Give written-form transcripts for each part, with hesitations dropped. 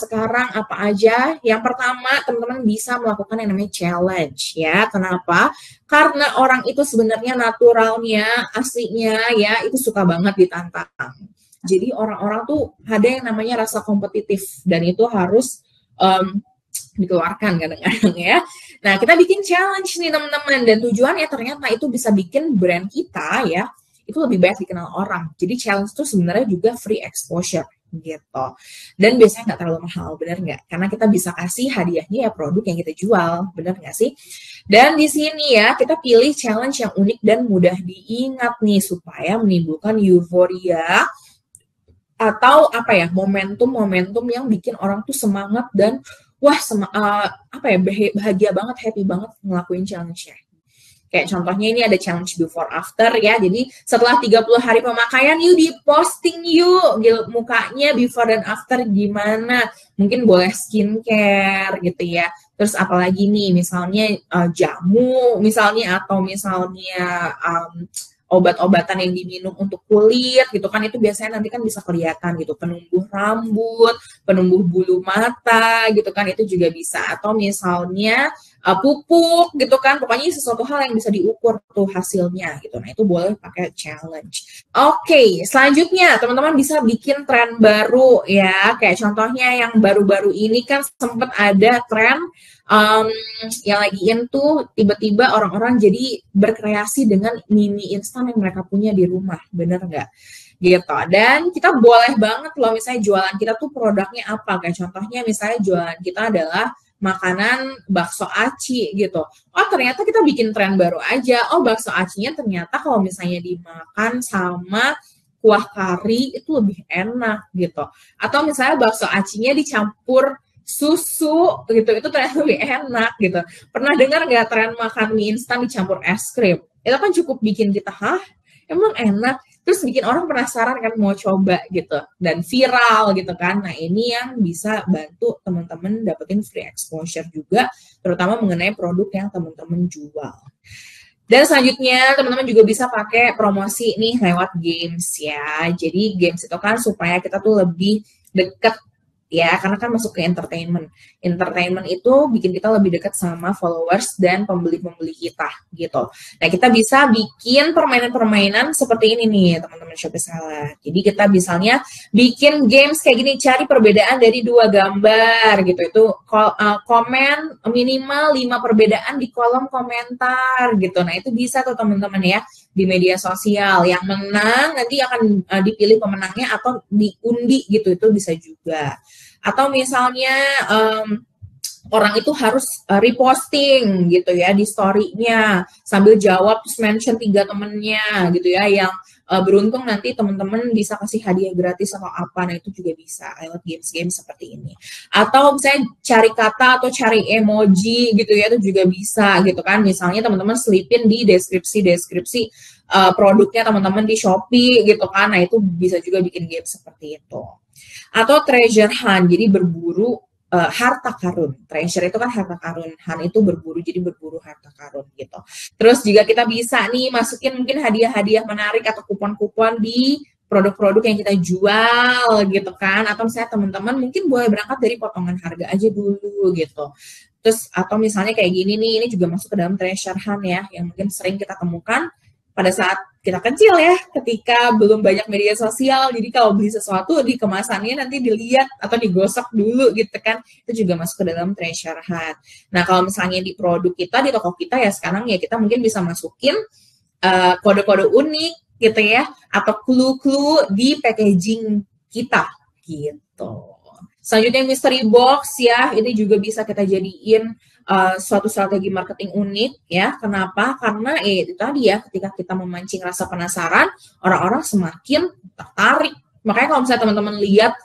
sekarang apa aja? Yang pertama, teman-teman bisa melakukan yang namanya challenge ya. Kenapa? Karena orang itu sebenarnya naturalnya, aslinya ya, itu suka banget ditantang. Jadi orang-orang tuh ada yang namanya rasa kompetitif dan itu harus dikeluarkan kadang-kadang ya. Nah, kita bikin challenge nih teman-teman dan tujuannya ternyata itu bisa bikin brand kita ya itu lebih banyak dikenal orang. Jadi challenge itu sebenarnya juga free exposure gitu. Dan biasanya nggak terlalu mahal, bener nggak? Karena kita bisa kasih hadiahnya ya produk yang kita jual, bener nggak sih? Dan di sini ya kita pilih challenge yang unik dan mudah diingat nih supaya menimbulkan euforia atau apa ya momentum yang bikin orang tuh semangat dan wah bahagia banget, happy banget ngelakuin challenge-nya. Kayak contohnya ini ada challenge before after ya. Jadi setelah 30 hari pemakaian yuk diposting yuk mukanya before dan after gimana. Mungkin boleh skincare gitu ya. Terus apalagi nih misalnya jamu misalnya atau misalnya obat-obatan yang diminum untuk kulit gitu kan itu biasanya nanti kan bisa kelihatan gitu penumbuh rambut, penumbuh bulu mata gitu kan itu juga bisa atau misalnya pupuk gitu kan pokoknya sesuatu hal yang bisa diukur tuh hasilnya gitu. Nah, itu boleh pakai challenge. Oke, selanjutnya teman-teman bisa bikin tren baru ya. Kayak contohnya yang baru-baru ini kan sempat ada tren yang lagi in tuh tiba-tiba orang-orang jadi berkreasi dengan mie instan yang mereka punya di rumah, bener nggak? Gitu. Dan kita boleh banget loh misalnya jualan kita tuh produknya apa, kayak contohnya misalnya jualan kita adalah makanan bakso aci gitu. Oh ternyata kita bikin tren baru aja, oh bakso acinya ternyata kalau misalnya dimakan sama kuah kari itu lebih enak gitu. Atau misalnya bakso acinya dicampur susu gitu itu ternyata lebih enak gitu. Pernah dengar nggak tren makan mie instan dicampur es krim? Itu kan cukup bikin kita emang enak, terus bikin orang penasaran kan mau coba gitu dan viral gitu kan. Nah ini yang bisa bantu teman-teman dapetin free exposure juga terutama mengenai produk yang teman-teman jual. Dan selanjutnya teman-teman juga bisa pakai promosi nih lewat games ya. Jadi games itu kan supaya kita tuh lebih deket ya, karena kan masuk ke entertainment. Entertainment itu bikin kita lebih dekat sama followers dan pembeli-pembeli kita gitu. Nah, kita bisa bikin permainan-permainan seperti ini nih, teman-teman Shopee Seller. Jadi kita misalnya bikin games kayak gini, cari perbedaan dari 2 gambar gitu. Itu komen minimal 5 perbedaan di kolom komentar gitu. Nah, itu bisa tuh teman-teman ya di media sosial. Yang menang nanti akan dipilih pemenangnya atau diundi gitu, itu bisa juga. Atau misalnya orang itu harus reposting gitu ya di story-nya sambil jawab terus mention 3 temennya gitu ya yang beruntung nanti teman-teman bisa kasih hadiah gratis atau apa. Nah itu juga bisa lewat games-games seperti ini. Atau misalnya cari kata atau cari emoji gitu ya itu juga bisa gitu kan. Misalnya teman-teman selipin di deskripsi produknya teman-teman di Shopee gitu kan. Nah itu bisa juga bikin game seperti itu. Atau treasure hunt, jadi berburu harta karun. Treasure itu kan harta karun, hunt itu berburu, jadi berburu harta karun gitu. Terus juga kita bisa nih masukin mungkin hadiah-hadiah menarik atau kupon-kupon di produk-produk yang kita jual gitu kan. Atau misalnya teman-teman mungkin boleh berangkat dari potongan harga aja dulu gitu. Terus atau misalnya kayak gini nih, ini juga masuk ke dalam treasure hunt ya, yang mungkin sering kita temukan pada saat kita kecil ya, ketika belum banyak media sosial, jadi kalau beli sesuatu di kemasannya nanti dilihat atau digosok dulu gitu kan, itu juga masuk ke dalam treasure hunt. Nah kalau misalnya di produk kita, di toko kita ya sekarang ya kita mungkin bisa masukin kode-kode unik gitu ya, atau clue-clue di packaging kita gitu. Selanjutnya mystery box ya, ini juga bisa kita jadiin suatu strategi marketing unik ya. Kenapa? Karena itu tadi ya, ketika kita memancing rasa penasaran, orang-orang semakin tertarik. Makanya kalau misalnya teman-teman lihat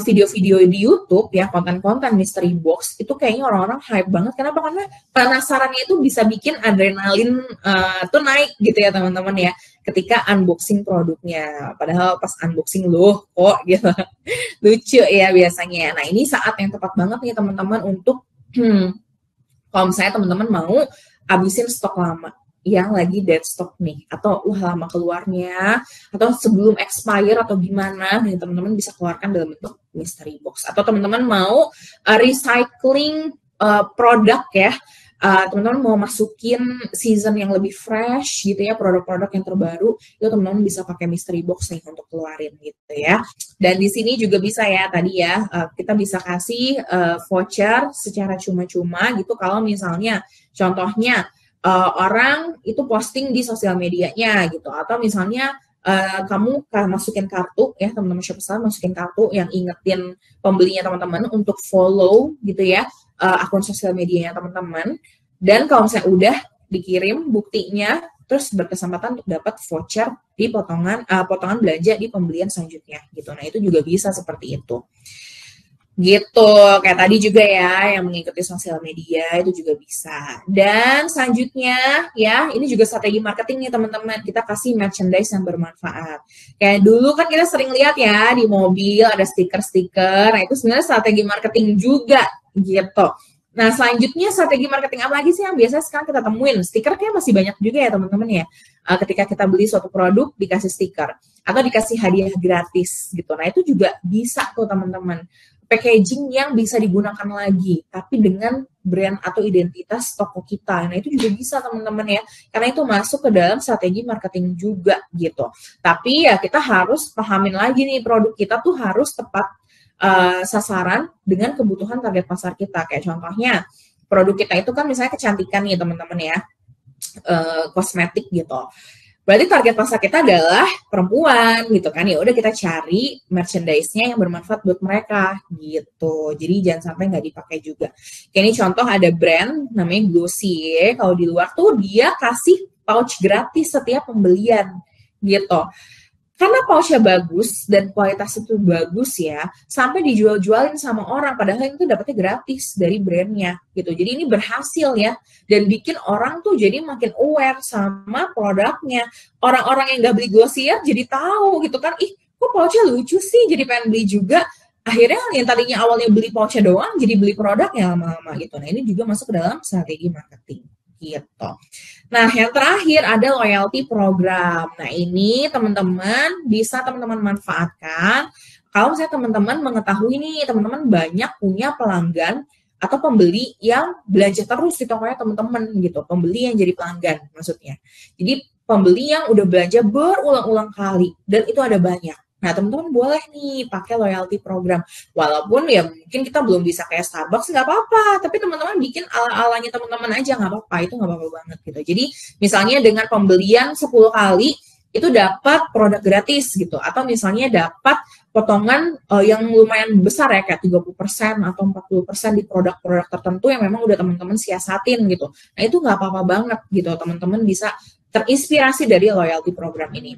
video-video di YouTube ya, konten-konten mystery box itu kayaknya orang-orang hype banget. Kenapa? Karena penasarannya itu bisa bikin adrenalin tuh naik gitu ya teman-teman ya. Ketika unboxing produknya, padahal pas unboxing loh kok gitu lucu ya biasanya. Nah ini saat yang tepat banget nih teman-teman untuk kalau misalnya teman-teman mau habisin stok lama yang lagi dead stock nih, atau lama keluarnya, atau sebelum expire atau gimana, nih teman-teman bisa keluarkan dalam bentuk mystery box. Atau teman-teman mau recycling produk ya, teman-teman mau masukin season yang lebih fresh gitu ya, produk-produk yang terbaru, itu teman-teman bisa pakai mystery box nih untuk keluarin gitu ya. Dan di sini juga bisa ya tadi ya, kita bisa kasih voucher secara cuma-cuma gitu kalau misalnya contohnya orang itu posting di sosial medianya gitu, atau misalnya kamu masukin kartu ya, teman-teman Shopee masukin kartu yang ingetin pembelinya teman-teman untuk follow gitu ya akun sosial medianya teman-teman, dan kalau misalnya udah dikirim buktinya, terus berkesempatan untuk dapat voucher di potongan belanja di pembelian selanjutnya gitu. Nah itu juga bisa seperti itu gitu, kayak tadi juga ya yang mengikuti sosial media itu juga bisa. Dan selanjutnya ya, ini juga strategi marketing nih teman-teman, kita kasih merchandise yang bermanfaat. Kayak dulu kan kita sering lihat ya di mobil ada stiker-stiker, nah itu sebenarnya strategi marketing juga gitu. Nah selanjutnya strategi marketing apa lagi sih yang biasa sekarang kita temuin? Stiker kayak masih banyak juga ya teman-teman ya, ketika kita beli suatu produk dikasih stiker atau dikasih hadiah gratis gitu. Nah itu juga bisa tuh teman-teman, packaging yang bisa digunakan lagi, tapi dengan brand atau identitas toko kita. Nah, itu juga bisa teman-teman ya, karena itu masuk ke dalam strategi marketing juga gitu. Tapi ya kita harus pahamin lagi nih, produk kita tuh harus tepat sasaran dengan kebutuhan target pasar kita. Kayak contohnya, produk kita itu kan misalnya kecantikan nih teman-teman ya, kosmetik gitu. Berarti target pasar kita adalah perempuan gitu kan, ya udah kita cari merchandise-nya yang bermanfaat buat mereka gitu. Jadi jangan sampai nggak dipakai juga. Kayak ini contoh ada brand namanya Glossier, kalau di luar tuh dia kasih pouch gratis setiap pembelian gitu. Karena pouchnya bagus dan kualitas itu bagus ya, sampai dijual-jualin sama orang, padahal itu dapetnya gratis dari brandnya gitu. Jadi ini berhasil ya, dan bikin orang tuh jadi makin aware sama produknya. Orang-orang yang nggak beli Glossier jadi tahu gitu kan, ih kok pouchnya lucu sih, jadi pengen beli juga. Akhirnya yang tadinya awalnya beli pouchnya doang, jadi beli produknya lama-lama gitu. Nah ini juga masuk ke dalam strategi marketing gitu. Nah, yang terakhir ada loyalty program. Nah, ini teman-teman bisa teman-teman manfaatkan kalau misalnya teman-teman mengetahui nih, teman-teman banyak punya pelanggan atau pembeli yang belanja terus di tokonya teman-teman gitu. Pembeli yang jadi pelanggan maksudnya. Jadi pembeli yang udah belanja berulang-ulang kali dan itu ada banyak. Nah, teman-teman boleh nih pakai loyalty program. Walaupun ya mungkin kita belum bisa kayak Starbucks, nggak apa-apa. Tapi teman-teman bikin ala-alanya teman-teman aja, nggak apa-apa. Itu nggak apa-apa banget gitu. Jadi misalnya dengan pembelian 10 kali, itu dapat produk gratis gitu. Atau misalnya dapat potongan yang lumayan besar ya, kayak 30% atau 40% di produk-produk tertentu yang memang udah teman-teman siasatin gitu. Nah, itu nggak apa-apa banget gitu. Teman-teman bisa terinspirasi dari loyalty program ini.